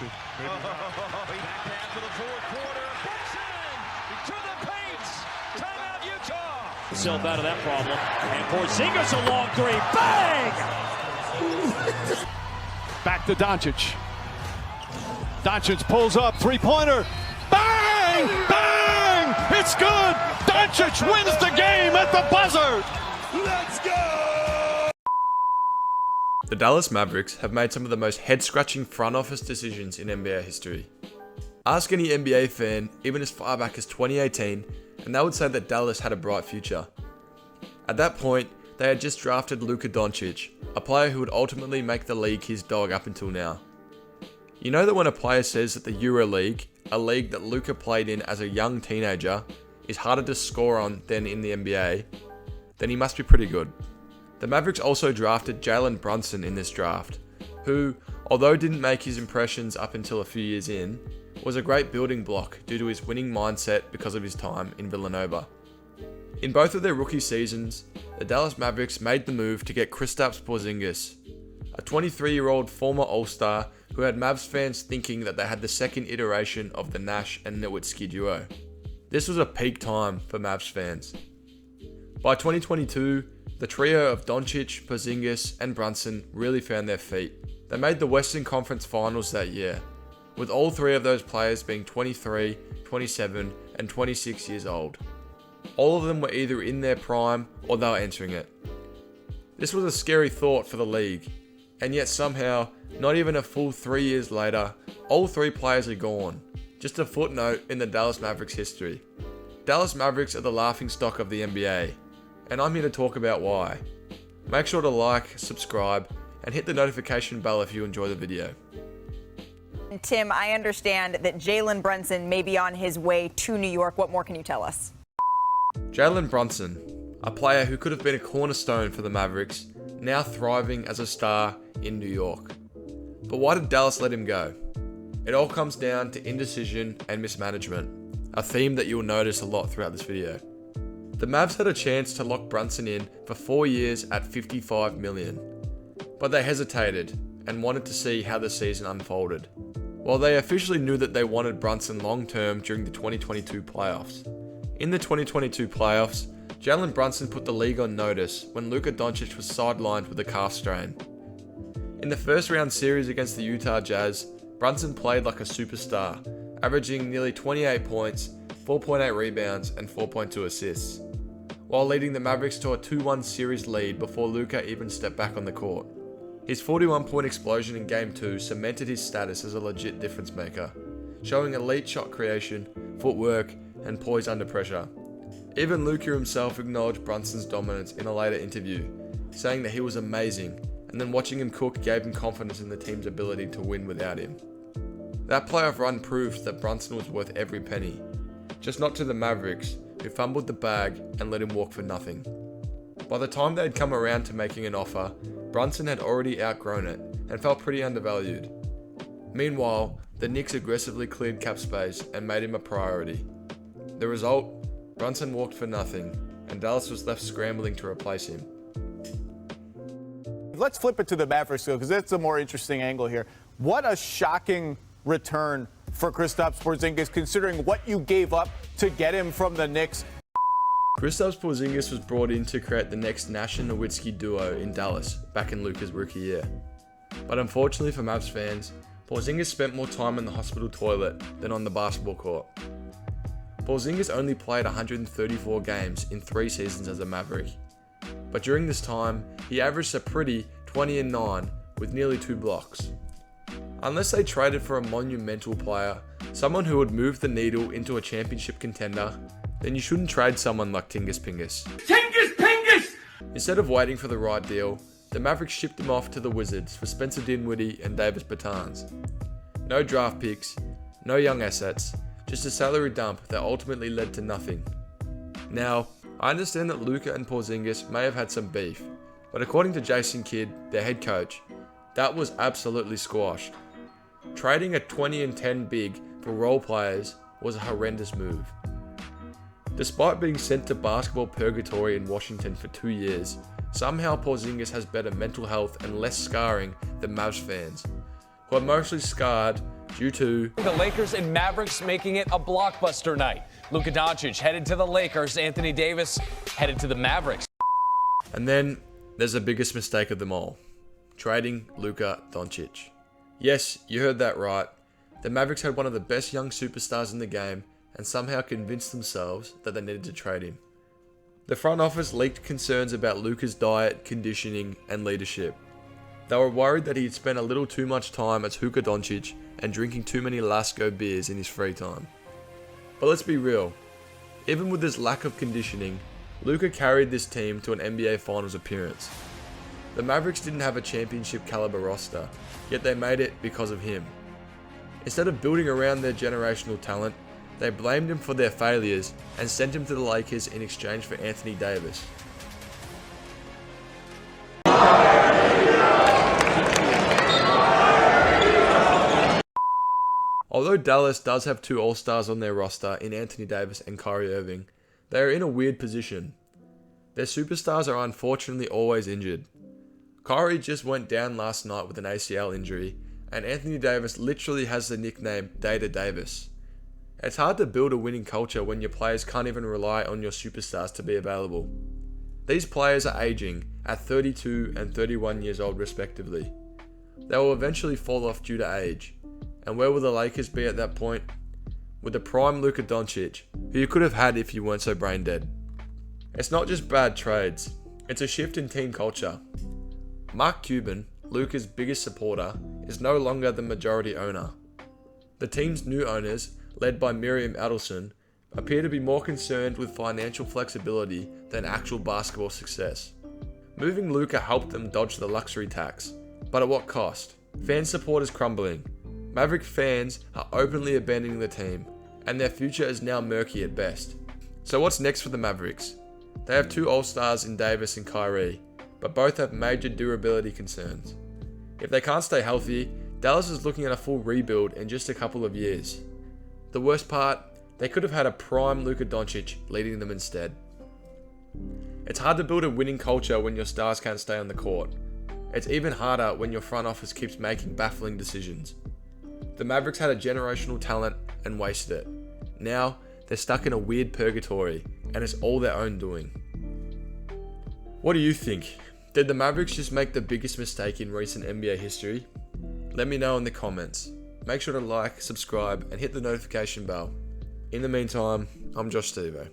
Brunson. Back half of the fourth quarter. Brunson to the paint. Timeout, Utah. Himself out of that problem. And Porzingis a long three. Bang! Back to Doncic. Doncic pulls up, three-pointer. Bang! Bang! It's good! Doncic wins the game at the buzzer! Let's go! The Dallas Mavericks have made some of the most head-scratching front office decisions in NBA history. Ask any NBA fan, even as far back as 2018, and they would say that Dallas had a bright future. At that point, they had just drafted Luka Dončić, a player who would ultimately make the league his dog up until now. You know that when a player says that the EuroLeague, a league that Luka played in as a young teenager, is harder to score on than in the NBA, then he must be pretty good. The Mavericks also drafted Jalen Brunson in this draft, who, although didn't make his impressions up until a few years in, was a great building block due to his winning mindset because of his time in Villanova. In both of their rookie seasons, the Dallas Mavericks made the move to get Kristaps Porzingis, a 23-year-old former All-Star who had Mavs fans thinking that they had the second iteration of the Nash and Nowitzki duo. This was a peak time for Mavs fans. By 2022, the trio of Doncic, Porzingis, and Brunson really found their feet. They made the Western Conference Finals that year, with all three of those players being 23, 27, and 26 years old. All of them were either in their prime or they were entering it. This was a scary thought for the league, and yet somehow, not even a full 3 years later, all three players are gone. Just a footnote in the Dallas Mavericks history. Dallas Mavericks are the laughingstock of the NBA, and I'm here to talk about why. Make sure to like, subscribe, and hit the notification bell if you enjoy the video. Tim, I understand that Jalen Brunson may be on his way to New York. What more can you tell us? Jalen Brunson, a player who could have been a cornerstone for the Mavericks, now thriving as a star in New York. But why did Dallas let him go? It all comes down to indecision and mismanagement, a theme that you'll notice a lot throughout this video. The Mavs had a chance to lock Brunson in for 4 years at $55 million, but they hesitated and wanted to see how the season unfolded. While they officially knew that they wanted Brunson long-term during the 2022 playoffs. In the 2022 playoffs, Jalen Brunson put the league on notice when Luka Dončić was sidelined with a calf strain. In the first round series against the Utah Jazz, Brunson played like a superstar, averaging nearly 28 points, 4.8 rebounds, and 4.2 assists, while leading the Mavericks to a 2-1 series lead before Luka even stepped back on the court. His 41-point explosion in Game 2 cemented his status as a legit difference maker, showing elite shot creation, footwork, and poise under pressure. Even Luka himself acknowledged Brunson's dominance in a later interview, saying that he was amazing, and then watching him cook gave him confidence in the team's ability to win without him. That playoff run proved that Brunson was worth every penny, just not to the Mavericks, who fumbled the bag and let him walk for nothing. By the time they had come around to making an offer, Brunson had already outgrown it and felt pretty undervalued. Meanwhile, the Knicks aggressively cleared cap space and made him a priority. The result? Brunson walked for nothing, and Dallas was left scrambling to replace him. Let's flip it to the Mavericks, though, because that's a more interesting angle here. What a shocking return for Kristaps Porzingis, considering what you gave up to get him from the Knicks. Kristaps Porzingis was brought in to create the next Nash and Nowitzki duo in Dallas back in Luka's rookie year. But unfortunately for Mavs fans, Porzingis spent more time in the hospital toilet than on the basketball court. Porzingis only played 134 games in 3 seasons as a Maverick. But during this time, he averaged a pretty 20-9 with nearly 2 blocks. Unless they traded for a monumental player, someone who would move the needle into a championship contender, then you shouldn't trade someone like Tingus Pingus. Tingus Pingus! Instead of waiting for the right deal, the Mavericks shipped him off to the Wizards for Spencer Dinwiddie and Davis Bertans. No draft picks, no young assets, just a salary dump that ultimately led to nothing. Now, I understand that Luka and Porzingis may have had some beef, but according to Jason Kidd, their head coach, that was absolutely squashed. Trading a 20-10 big for role players was a horrendous move. Despite being sent to basketball purgatory in Washington for 2 years, somehow Porzingis has better mental health and less scarring than Mavs fans, who are mostly scarred due to the Lakers and Mavericks making it a blockbuster night. Luka Dončić headed to the Lakers, Anthony Davis headed to the Mavericks. And then there's the biggest mistake of them all, trading Luka Dončić. Yes, you heard that right. The Mavericks had one of the best young superstars in the game and somehow convinced themselves that they needed to trade him. The front office leaked concerns about Luka's diet, conditioning, and leadership. They were worried that he'd spent a little too much time as Luka Dončić and drinking too many Lasco beers in his free time. But let's be real, even with this lack of conditioning, Luka carried this team to an NBA Finals appearance. The Mavericks didn't have a championship caliber roster, yet they made it because of him. Instead of building around their generational talent, they blamed him for their failures and sent him to the Lakers in exchange for Anthony Davis. Although Dallas does have two All-Stars on their roster in Anthony Davis and Kyrie Irving, they are in a weird position. Their superstars are unfortunately always injured. Kyrie just went down last night with an ACL injury, and Anthony Davis literally has the nickname Data Davis. It's hard to build a winning culture when your players can't even rely on your superstars to be available. These players are aging at 32 and 31 years old respectively. They will eventually fall off due to age. And where will the Lakers be at that point? With the prime Luka Dončić, who you could have had if you weren't so brain dead. It's not just bad trades, it's a shift in team culture. Mark Cuban, Luka's biggest supporter, is no longer the majority owner. The team's new owners, led by Miriam Adelson, appear to be more concerned with financial flexibility than actual basketball success. Moving Luka helped them dodge the luxury tax, but at what cost? Fan support is crumbling. Maverick fans are openly abandoning the team, and their future is now murky at best. So what's next for the Mavericks? They have two All-Stars in Davis and Kyrie, but both have major durability concerns. If they can't stay healthy, Dallas is looking at a full rebuild in just a couple of years. The worst part, they could have had a prime Luka Dončić leading them instead. It's hard to build a winning culture when your stars can't stay on the court. It's even harder when your front office keeps making baffling decisions. The Mavericks had a generational talent and wasted it. Now, they're stuck in a weird purgatory, and it's all their own doing. What do you think? Did the Mavericks just make the biggest mistake in recent NBA history? Let me know in the comments. Make sure to like, subscribe, and hit the notification bell. In the meantime, I'm Josh Stevo.